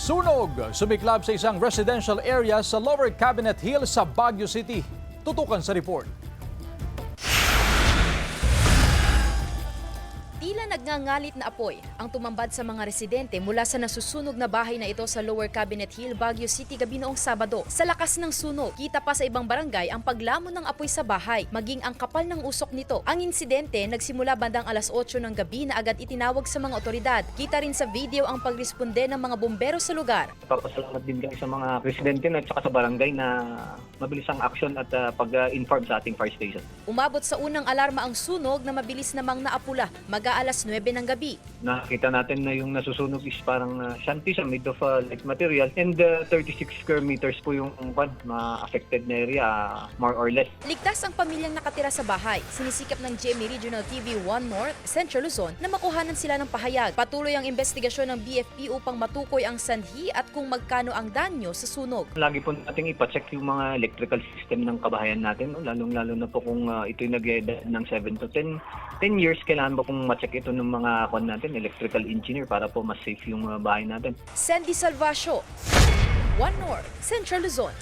Sunog! Sumiklab sa isang residential area sa Lower Cabinet Hill sa Baguio City. Tutukan sa report. Tila nagngangalit na apoy ang tumambad sa mga residente mula sa nasusunog na bahay na ito sa Lower Cabinet Hill, Baguio City gabi noong Sabado. Sa lakas ng sunog, kita pa sa ibang barangay ang paglamon ng apoy sa bahay, maging ang kapal ng usok nito. Ang insidente nagsimula bandang alas 8 ng gabi na agad itinawag sa mga otoridad. Kita rin sa video ang pagresponde ng mga bumbero sa lugar. Papasalamat din kami sa mga residente at saka sa barangay na mabilis ang aksyon at pag-inform sa ating fire station. Umabot sa unang alarma ang sunog na mabilis namang naapula, mag-aalas 9 ng gabi. Nakita natin na yung nasusunog is parang shanty sa made of light material and 36 square meters po yung ma-affected na area, more or less. Ligtas ang pamilyang nakatira sa bahay. Sinisikap ng GMA Regional TV 1 North, Central Luzon na makuhanan sila ng pahayag. Patuloy ang investigasyon ng BFP upang matukoy ang sanhi at kung magkano ang danyo sa sunog. Lagi po nating ipacheck yung mga electrical system ng kabahayan natin, no? Lalong-lalo na po kung ito'y nag-edad ng 7 to 10 years, kailangan po kung ma-check ito ng mga natin, electrical engineer, para po mas safe yung bahay natin. Sandy Salvacio, 1 North, Central Luzon.